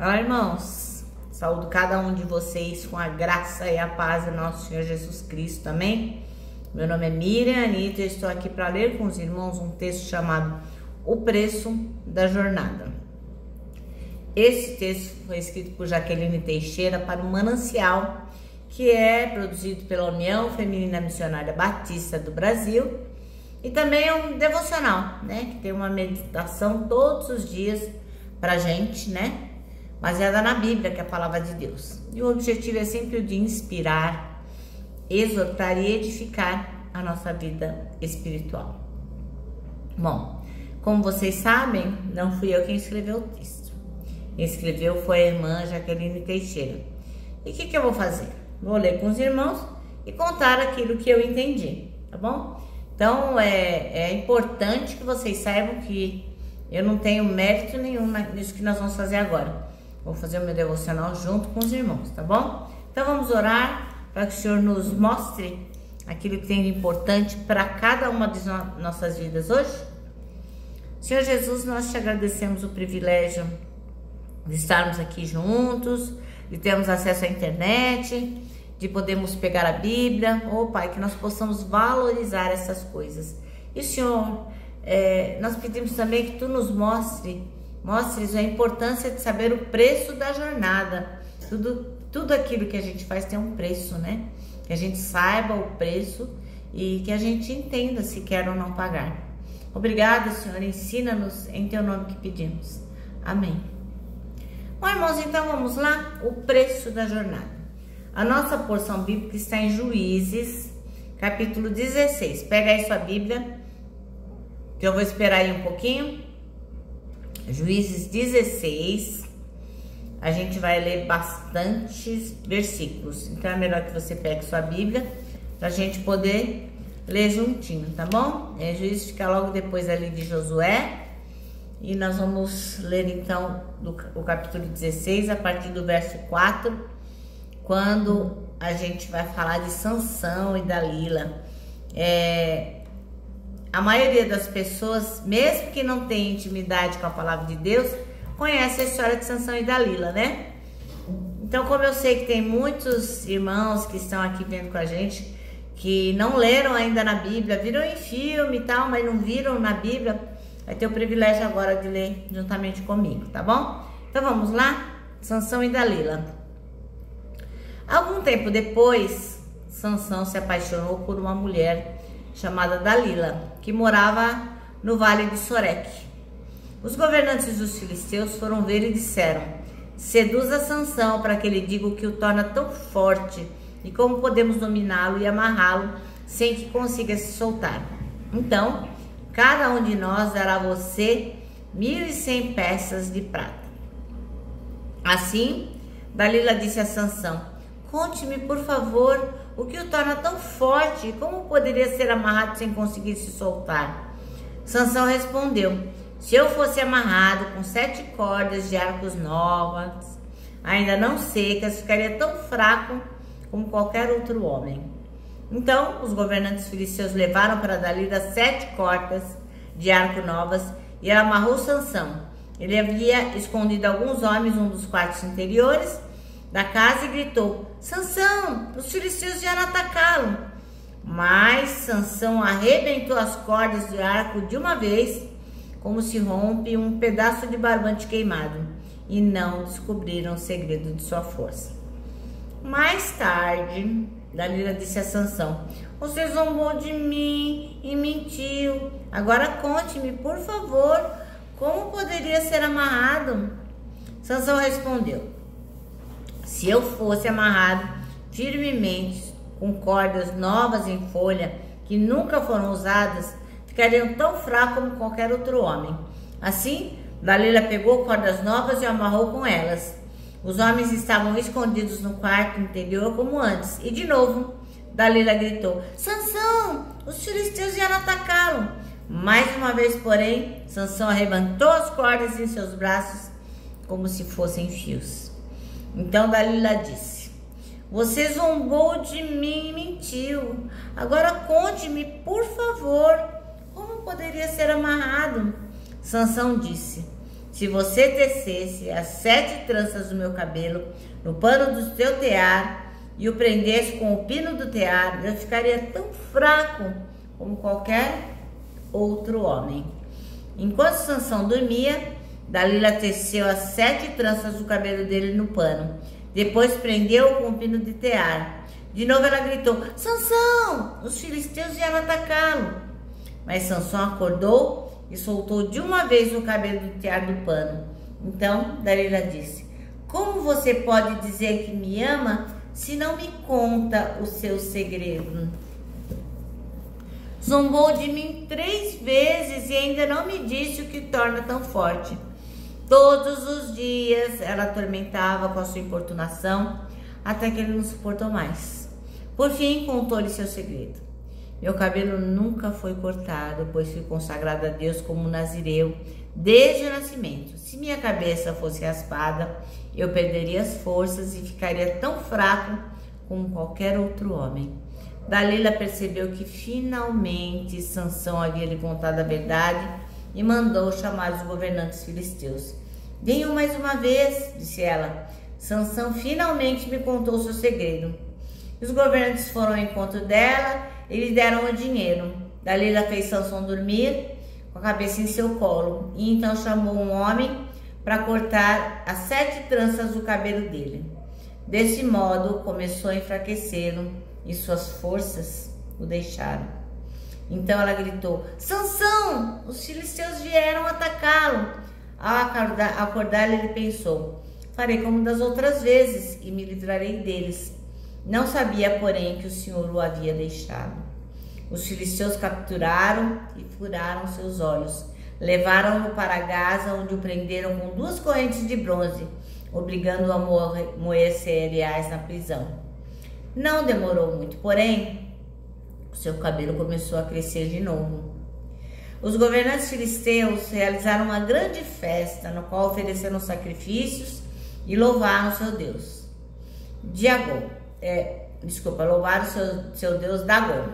Olá, irmãos. Saúdo cada um de vocês com a graça e a paz do nosso Senhor Jesus Cristo, amém? Meu nome é Miriam Anitta e eu estou aqui para ler com os irmãos um texto chamado O Preço da Jornada. Esse texto foi escrito por Jaqueline Teixeira para o Manancial, que é produzido pela União Feminina Missionária Batista do Brasil, e também é um devocional, né? Que tem uma meditação todos os dias pra gente, né? Baseada na Bíblia, que é a palavra de Deus. E o objetivo é sempre o de inspirar, exortar e edificar a nossa vida espiritual. Bom, como vocês sabem, não fui eu quem escreveu o texto. Quem escreveu foi a irmã Jaqueline Teixeira. E o que eu vou fazer? Vou ler com os irmãos e contar aquilo que eu entendi, tá bom? Então, é importante que vocês saibam que eu não tenho mérito nenhum nisso que nós vamos fazer agora. Vou fazer o meu devocional junto com os irmãos, tá bom? Então, vamos orar para que o Senhor nos mostre aquilo que tem de importante para cada uma de nossas vidas hoje. Senhor Jesus, nós te agradecemos o privilégio de estarmos aqui juntos, de termos acesso à internet, de podermos pegar a Bíblia. Oh, Pai, que nós possamos valorizar essas coisas. E, Senhor, nós pedimos também que Tu nos mostres a importância de saber o preço da jornada. Tudo aquilo que a gente faz tem um preço, né? Que a gente saiba o preço e que a gente entenda se quer ou não pagar. Obrigada, Senhor. Ensina-nos em Teu nome que pedimos. Amém. Bom, irmãos, então vamos lá. O preço da jornada. A nossa porção bíblica está em Juízes, capítulo 16. Pega aí sua Bíblia, que eu vou esperar aí um pouquinho. Juízes 16. A gente vai ler bastantes versículos. Então é melhor que você pegue sua Bíblia para a gente poder ler juntinho, tá bom? Juízes fica logo depois ali de Josué. E nós vamos ler então o capítulo 16, a partir do verso 4. Quando a gente vai falar de Sansão e Dalila. A maioria das pessoas, mesmo que não tenha intimidade com a palavra de Deus, conhece a história de Sansão e Dalila, né? Então, como eu sei que tem muitos irmãos que estão aqui vendo com a gente, que não leram ainda na Bíblia, viram em filme e tal, mas não viram na Bíblia, vai ter o privilégio agora de ler juntamente comigo, tá bom? Então, vamos lá? Sansão e Dalila. Algum tempo depois, Sansão se apaixonou por uma mulher chamada Dalila, que morava no vale de Soreque. Os governantes dos filisteus foram ver e disseram: seduza Sansão para que ele diga o que o torna tão forte e como podemos dominá-lo e amarrá-lo sem que consiga se soltar. Então, cada um de nós dará a você 1.100 peças de prata. Assim, Dalila disse a Sansão: conte-me, por favor, o que o torna tão forte e como poderia ser amarrado sem conseguir se soltar. Sansão respondeu: se eu fosse amarrado com 7 cordas de arcos novas, ainda não secas, ficaria tão fraco como qualquer outro homem. Então, os governantes filisteus levaram para Dalila 7 cordas de arco novas e ela amarrou Sansão. Ele havia escondido alguns homens num dos quartos interiores da casa e gritou: Sansão, os filisteus vieram atacá-lo. Mas Sansão arrebentou as cordas de arco de uma vez, como se rompe um pedaço de barbante queimado, e não descobriram o segredo de sua força. Mais tarde, Dalila disse a Sansão: você zombou de mim e mentiu. Agora conte-me, por favor, como poderia ser amarrado? Sansão respondeu: se eu fosse amarrado firmemente com cordas novas em folha que nunca foram usadas, ficariam tão fraco como qualquer outro homem. Assim, Dalila pegou cordas novas e amarrou com elas. Os homens estavam escondidos no quarto interior como antes. E de novo, Dalila gritou: Sansão, os filisteus vieram atacá-lo. Mais uma vez, porém, Sansão arrebentou as cordas em seus braços como se fossem fios. Então Dalila disse: você zombou de mim e mentiu. Agora conte-me, por favor, como poderia ser amarrado? Sansão disse: se se você tecesse as 7 tranças do meu cabelo no pano do teu tear e o prendesse com o pino do tear, eu ficaria tão fraco como qualquer outro homem. Enquanto Sansão dormia, Dalila teceu as 7 tranças do cabelo dele no pano. Depois prendeu-o com o pino de tear. De novo ela gritou: Sansão, os filisteus vieram atacá-lo. Mas Sansão acordou e soltou de uma vez o cabelo do tear do pano. Então Dalila disse: como você pode dizer que me ama se não me conta o seu segredo? Zombou de mim 3 vezes e ainda não me disse o que torna tão forte. Todos os dias ela atormentava com a sua importunação, até que ele não suportou mais. Por fim, contou-lhe seu segredo. Meu cabelo nunca foi cortado, pois fui consagrado a Deus como nazireu desde o nascimento. Se minha cabeça fosse raspada, eu perderia as forças e ficaria tão fraco como qualquer outro homem. Dalila percebeu que finalmente Sansão havia lhe contado a verdade e mandou chamar os governantes filisteus. Venham mais uma vez, disse ela. Sansão finalmente me contou o seu segredo. Os governantes foram ao encontro dela e lhe deram o dinheiro. Dalila fez Sansão dormir com a cabeça em seu colo e então chamou um homem para cortar as 7 tranças do cabelo dele. Desse modo começou a enfraquecê-lo e suas forças o deixaram. Então ela gritou: Sansão, os filisteus vieram atacá-lo. Ao acordar, ele pensou: farei como das outras vezes e me livrarei deles. Não sabia, porém, que o Senhor o havia deixado. Os filisteus capturaram e furaram seus olhos. Levaram-no para Gaza, onde o prenderam com 2 correntes de bronze, obrigando-o a moer cereais na prisão. Não demorou muito, porém, o seu cabelo começou a crescer de novo. Os governantes filisteus realizaram uma grande festa, no qual ofereceram sacrifícios e louvaram seu Deus. Louvaram seu Deus Dagom.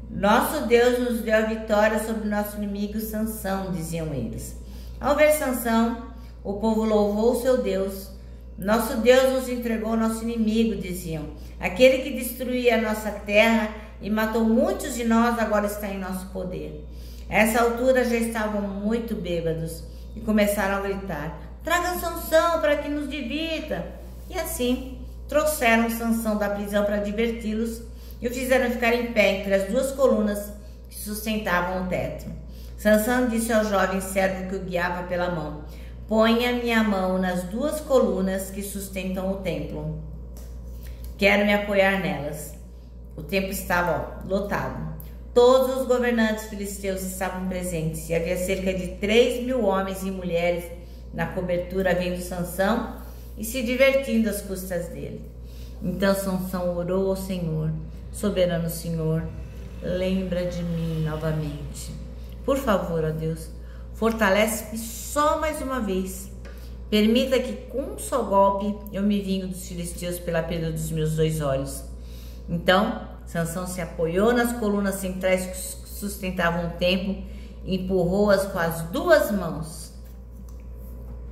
Nosso Deus nos deu a vitória sobre nosso inimigo Sansão, diziam eles. Ao ver Sansão, o povo louvou seu Deus. Nosso Deus nos entregou ao nosso inimigo, diziam. Aquele que destruía a nossa terra e matou muitos de nós agora está em nosso poder. A essa altura já estavam muito bêbados e começaram a gritar: traga Sansão para que nos divirta. E assim trouxeram Sansão da prisão para diverti-los e o fizeram ficar em pé entre as 2 colunas que sustentavam o teto. Sansão disse ao jovem servo que o guiava pela mão: ponha minha mão nas 2 colunas que sustentam o templo. Quero me apoiar nelas. O templo estava lotado. Todos os governantes filisteus estavam presentes e havia cerca de 3.000 homens e mulheres na cobertura vendo Sansão e se divertindo às custas dele. Então Sansão orou ao Senhor: soberano Senhor, lembra de mim novamente. Por favor, ó Deus, fortalece-me só mais uma vez. Permita que com um só golpe eu me vingue dos filisteus pela perda dos meus 2 olhos. Então Sansão se apoiou nas colunas centrais que sustentavam o templo, empurrou-as com as 2 mãos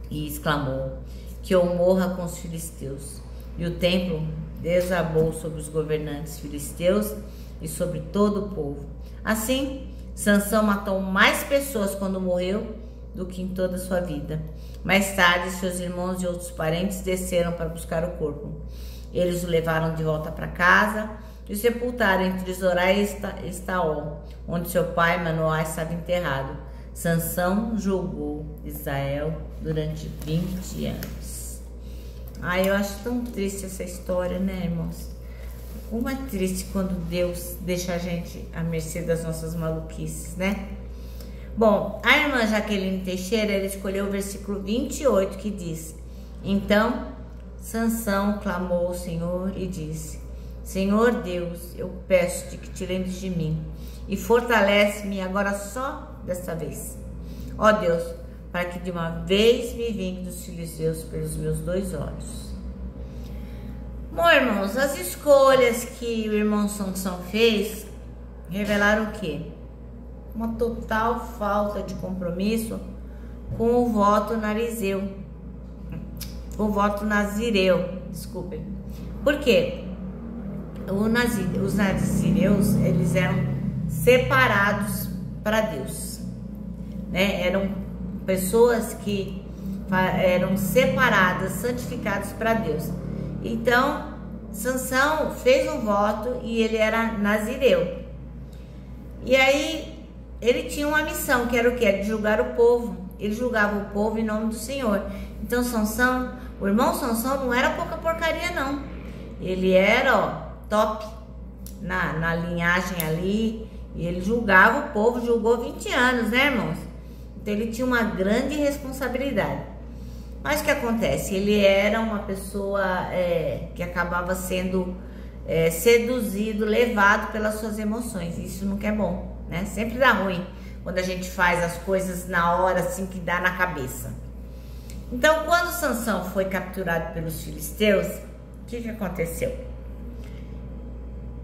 e exclamou: que eu morra com os filisteus. E o templo desabou sobre os governantes filisteus e sobre todo o povo. Assim, Sansão matou mais pessoas quando morreu do que em toda a sua vida. Mais tarde, seus irmãos e outros parentes desceram para buscar o corpo. Eles o levaram de volta para casa e o sepultaram entre Zorá e Estaol, onde seu pai Manoá estava enterrado. Sansão julgou Israel durante 20 anos. Eu acho tão triste essa história, né, irmãos? Como é triste quando Deus deixa a gente à mercê das nossas maluquices, né? Bom, a irmã Jaqueline Teixeira, ela escolheu o versículo 28, que diz: então Sansão clamou ao Senhor e disse: Senhor Deus, eu peço-te que te lembres de mim e fortalece-me agora só desta vez. Ó Deus, para que de uma vez me vingue dos filisteus pelos meus 2 olhos. Bom, irmãos, as escolhas que o irmão Sansão fez revelaram o quê? Uma total falta de compromisso com o voto narizeu. O voto nazireu, desculpem. Por quê? Os nazireus, eles eram separados para Deus, né? Eram pessoas que eram separadas, santificadas para Deus. Então, Sansão fez um voto e ele era nazireu. E aí, ele tinha uma missão, que era o quê? De julgar o povo. Ele julgava o povo em nome do Senhor. Então, Sansão, o irmão Sansão não era pouca porcaria, não. Ele era, ó, top na linhagem ali. E ele julgava o povo, julgou 20 anos, né, irmãos? Então, ele tinha uma grande responsabilidade. Mas o que acontece? Ele era uma pessoa que acabava sendo seduzido, levado pelas suas emoções. Isso nunca é bom, né? Sempre dá ruim quando a gente faz as coisas na hora, assim, que dá na cabeça. Então, quando Sansão foi capturado pelos filisteus, o que aconteceu?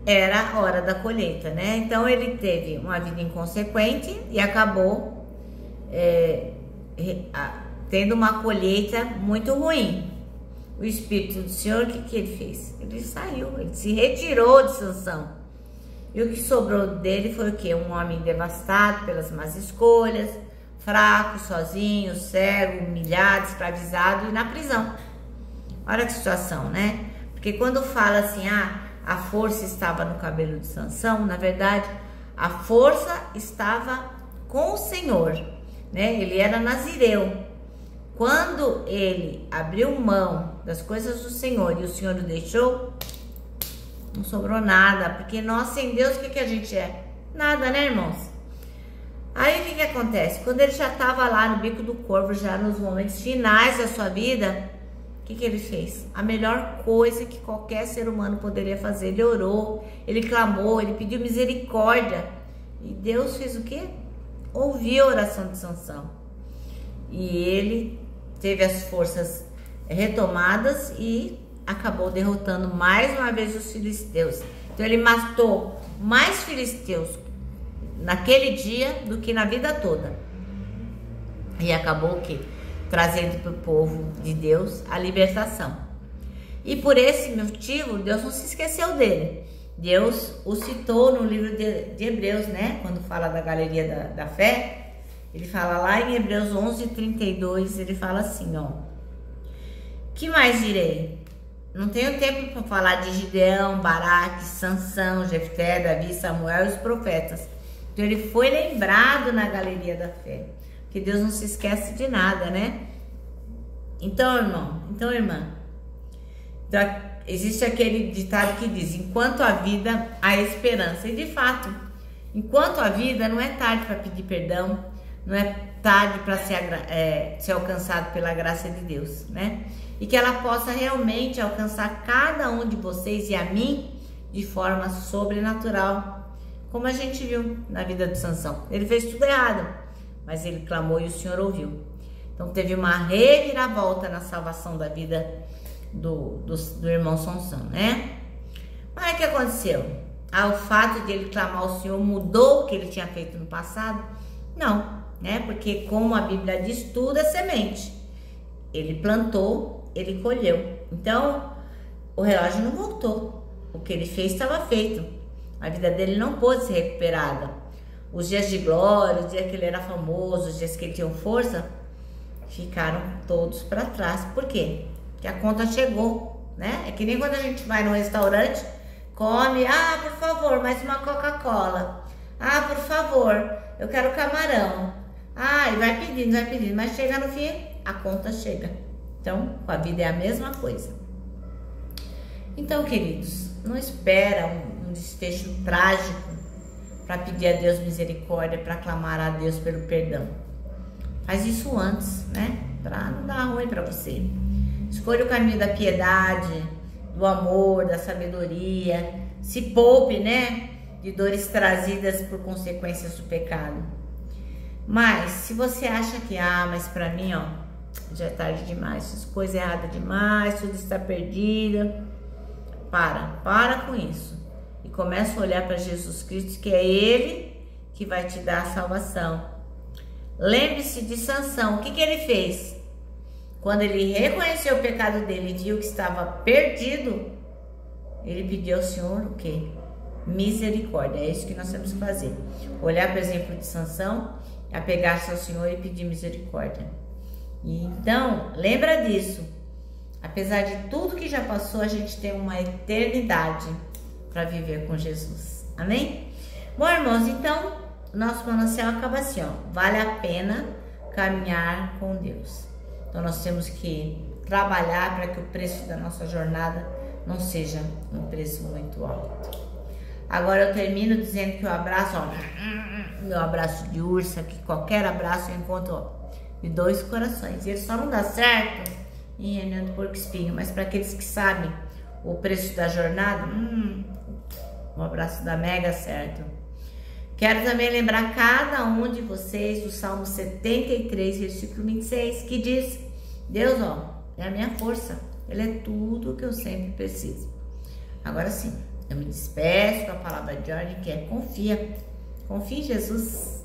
Era a hora da colheita, né? Então, ele teve uma vida inconsequente e acabou tendo uma colheita muito ruim. O Espírito do Senhor, o que ele fez? Ele saiu, ele se retirou de Sansão. E o que sobrou dele foi o quê? Um homem devastado pelas más escolhas, fraco, sozinho, cego, humilhado, escravizado e na prisão. Olha que situação, né? Porque quando fala assim, a força estava no cabelo de Sansão, na verdade, a força estava com o Senhor, né? Ele era nazireu. Quando ele abriu mão das coisas do Senhor e o Senhor o deixou, não sobrou nada, porque nós sem Deus, o que a gente é? Nada, né, irmãos? Aí o que acontece? Quando ele já estava lá no bico do corvo, já nos momentos finais da sua vida, o que ele fez? A melhor coisa que qualquer ser humano poderia fazer. Ele orou, ele clamou, ele pediu misericórdia. E Deus fez o quê? Ouviu a oração de Sansão. E ele teve as forças retomadas e acabou derrotando mais uma vez os filisteus. Então ele matou mais filisteus naquele dia do que na vida toda. E acabou o quê? Trazendo para o povo de Deus a libertação. E por esse motivo, Deus não se esqueceu dele. Deus o citou no livro de Hebreus, né? Quando fala da galeria da fé, ele fala lá em Hebreus 11:32, ele fala assim, ó. Que mais direi? Não tenho tempo para falar de Gideão, Baraque, Sansão, Jefté, Davi, Samuel e os profetas. Então ele foi lembrado na galeria da fé. Que Deus não se esquece de nada, né? Então, irmão, irmã, então, existe aquele ditado que diz, enquanto há vida, há esperança. E de fato, enquanto há vida, não é tarde para pedir perdão, não é tarde para ser alcançado pela graça de Deus, né? E que ela possa realmente alcançar cada um de vocês e a mim de forma sobrenatural, como a gente viu na vida de Sansão. Ele fez tudo errado, mas ele clamou e o Senhor ouviu. Então teve uma reviravolta na salvação da vida do irmão Sansão, né? Mas o que aconteceu? O fato de ele clamar ao Senhor mudou o que ele tinha feito no passado? Não, né? Porque como a Bíblia diz, tudo é semente. Ele plantou, ele colheu. Então, o relógio não voltou. O que ele fez estava feito. A vida dele não pôde ser recuperada. Os dias de glória, os dias que ele era famoso, os dias que ele tinha força, ficaram todos para trás. Por quê? Porque a conta chegou, né? É que nem quando a gente vai no restaurante, come, por favor, mais uma Coca-Cola. Por favor, eu quero camarão. E vai pedindo, mas chega no fim, a conta chega. Então, com a vida é a mesma coisa. Então, queridos, não espera um desfecho trágico para pedir a Deus misericórdia, para clamar a Deus pelo perdão. Faz isso antes, né? Para não dar ruim para você. Escolha o caminho da piedade, do amor, da sabedoria. Se poupe, né? De dores trazidas por consequências do pecado. Mas, se você acha que, mas para mim, já é tarde demais, fiz coisa errada demais, tudo está perdido. Para com isso. E começa a olhar para Jesus Cristo, que é Ele que vai te dar a salvação. Lembre-se de Sansão. O que ele fez? Quando ele reconheceu o pecado dele e viu que estava perdido, ele pediu ao Senhor o quê? Misericórdia. É isso que nós temos que fazer. Olhar para o exemplo de Sansão, apegar-se ao Senhor e pedir misericórdia. E então, lembra disso. Apesar de tudo que já passou, a gente tem uma eternidade para viver com Jesus. Amém? Bom, irmãos, então, nosso manancial acaba assim, ó. Vale a pena caminhar com Deus. Então, nós temos que trabalhar para que o preço da nossa jornada não seja um preço muito alto. Agora eu termino dizendo que o abraço, ó, meu abraço de ursa, que qualquer abraço eu encontro, ó, de 2 corações. E ele só não dá certo em reunião de porco espinho, mas para aqueles que sabem o preço da jornada, um abraço dá mega certo. Quero também lembrar cada um de vocês do Salmo 73, versículo 26, que diz: Deus, ó, é a minha força, Ele é tudo o que eu sempre preciso. Agora sim, eu me despeço com a palavra de ordem, que é confia. Confia em Jesus.